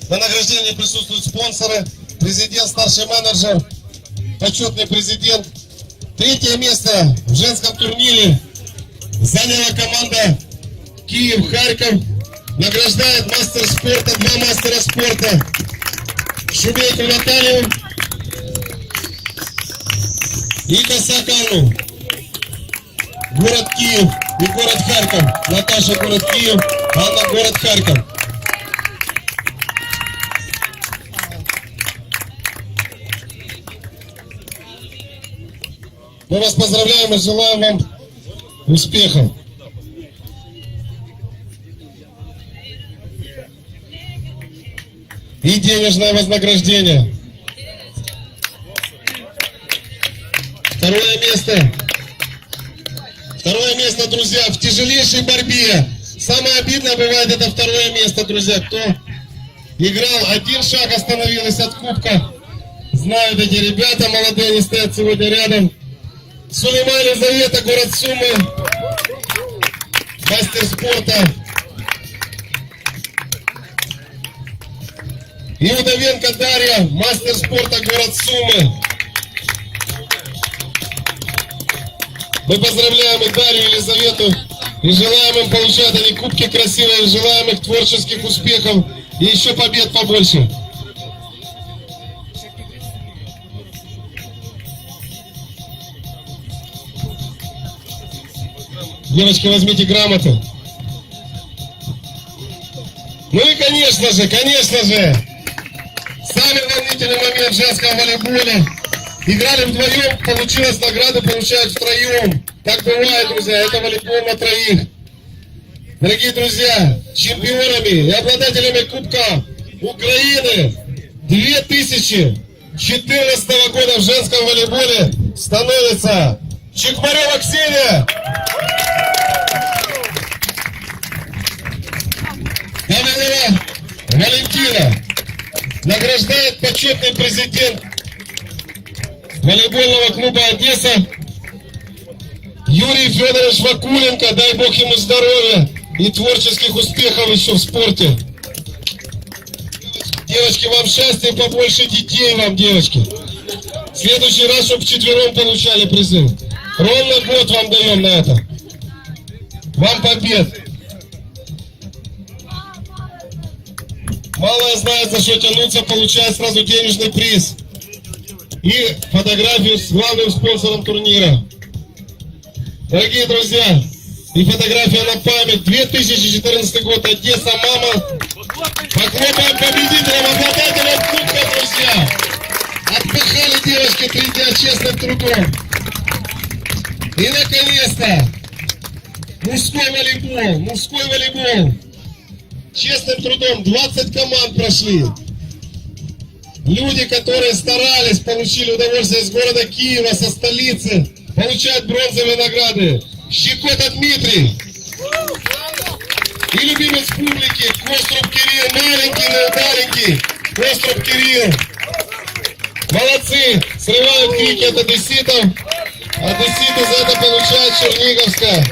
На награждении присутствуют спонсоры, президент, старший менеджер, почетный президент. Третье место в женском турнире заняла команда Киев-Харьков. Награждает мастер спорта, 2 мастера спорта. Шубейку Наталью и Косакану. Город Киев и город Харьков. Наташа город Киев, Анна город Харьков. Мы вас поздравляем и желаем вам успехов. И денежное вознаграждение. Второе место, друзья, в тяжелейшей борьбе. Самое обидное бывает это второе место, друзья. Кто играл, один шаг остановилась от кубка. Знают эти ребята, молодые, они стоят сегодня рядом. Сулейман Елизавета, город Сумы, мастер спорта. И Удовенко Дарья, мастер спорта, город Сумы. Мы поздравляем и Дарью, и Елизавету, и желаем им получать они кубки красивые, и желаем их творческих успехов и еще побед побольше. Девочки, возьмите грамоты. Ну и конечно же, самый волнительный момент в женском волейболе. Играли вдвоем, получилось награду, получают втроем. Так бывает, друзья, это волейбол на троих. Дорогие друзья, чемпионами и обладателями Кубка Украины 2014 года в женском волейболе становится Чекмарева Ксения. Каменева Валентина. Награждает почетный президент волейбольного клуба Одесса Юрий Федорович Вакуленко. Дай Бог ему здоровья и творческих успехов еще в спорте. Девочки, вам счастья и побольше детей вам, девочки. В следующий раз, чтобы вчетвером получали призы. Ровно год вам даем на это. Вам побед. Малая знает, за что тянуться, получает сразу денежный приз. И фотографию с главным спонсором турнира. Дорогие друзья, и фотография на память. 2014 год, Одесса, мама. Похлопаем победителям, обладателям кубка, друзья. Отпахали девочки 3 дня честным трудом. И наконец-то мужской волейбол. Честным трудом 20 команд прошли. Люди, которые старались, получили удовольствие из города Киева, со столицы, получают бронзовые награды. Щекота Дмитрий. И любимец публики Коструб Кирилл, маленький, но удаленький. Коструб Кирилл. Молодцы, срывают крики от одесситов. Одесситы за это получают Черниговская.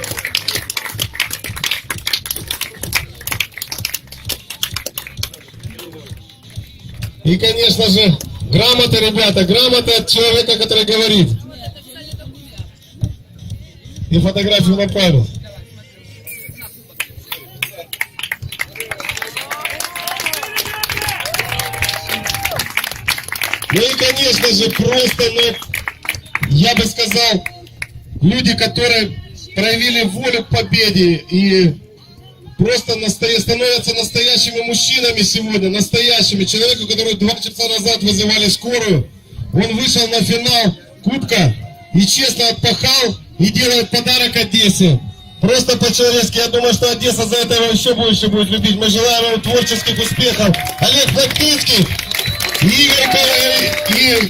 И, конечно же, грамота, ребята, грамота от человека, который говорит. И фотографию на память. Ну и, конечно же, просто, я бы сказал, люди, которые проявили волю к победе и просто становятся настоящими мужчинами сегодня, настоящими. Человеку, который 2 часа назад вызывали скорую, он вышел на финал Кубка и честно отпахал и делает подарок Одессе. Просто по-человечески, я думаю, что Одесса за это его еще больше будет любить. Мы желаем ему творческих успехов. Олег Латинский и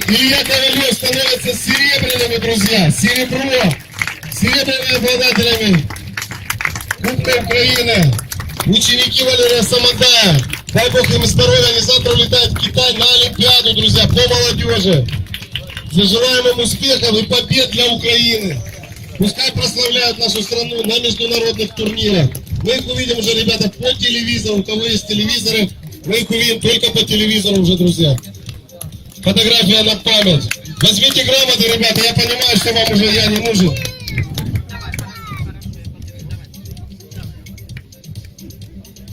Илья Ковалев становятся серебряными, друзья. Серебряными обладателями Кубка Украины. Ученики Валерия Самодая. Дай Бог им здоровья. Они завтра улетают в Китай на Олимпиаду, друзья, по молодежи. Желаем им успехов и побед для Украины. Пускай прославляют нашу страну на международных турнирах. Мы их увидим уже, ребята, по телевизору. У кого есть телевизоры, Мы их увидим только по телевизору уже, друзья. Фотография на память. Возьмите грамоты, ребята, я понимаю, что вам уже я не нужен.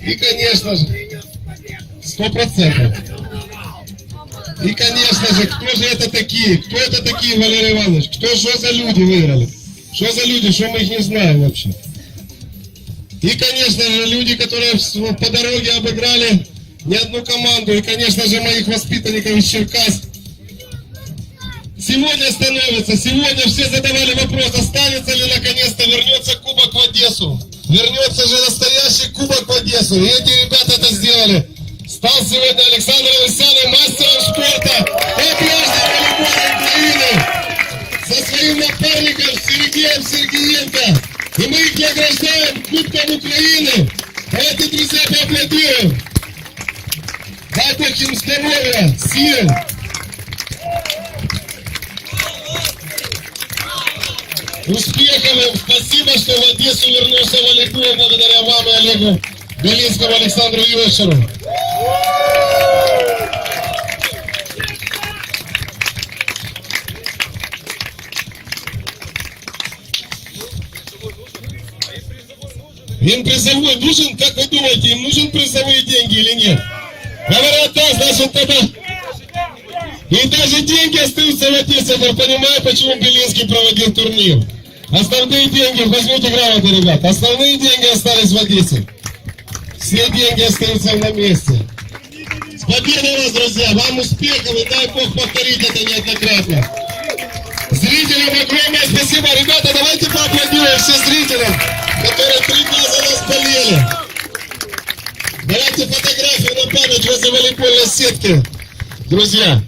И, конечно же, 100%. И, конечно же, кто же это такие? Кто это такие, Валерий Иванович? Что за люди выиграли? Что за люди, что мы их не знаем вообще? И, конечно же, люди, которые по дороге обыграли не одну команду. И, конечно же, моих воспитанников из Черкас. Сегодня все задавали вопрос, останется ли наконец-то, вернется кубок в Одессу. Вернется же настоящий кубок в Одессу. И эти ребята это сделали. Стал сегодня Александр Лысяный мастером спорта по пляжной волейболе Украины со своим напарником Сергеем Сергеенко. И мы их награждаем Кубком Украины. Давайте, друзья, поаплодируем. Дай Бог им здоровья, сил. Успехов им. Спасибо, что в Одессу вернулся волейбол благодаря вам и Олегу Белинскому, Александру Йошеру. Им призовой нужен, как вы думаете, им нужен призовые деньги или нет? Говорят, да, значит тогда... И даже деньги остаются в Одессе, я понимаю, почему Белинский проводил турнир. Основные деньги, возьмите грамоты, ребят, основные деньги остались в Одессе. Все деньги остаются на месте. С победой вас, друзья, вам успехов и дай Бог повторить это неоднократно. Зрителям огромное спасибо. Ребята, давайте поаплодируем всем зрителям, которые 3 дня за нас болели. Давайте фотографию на память возле волейбольной сетки, друзья.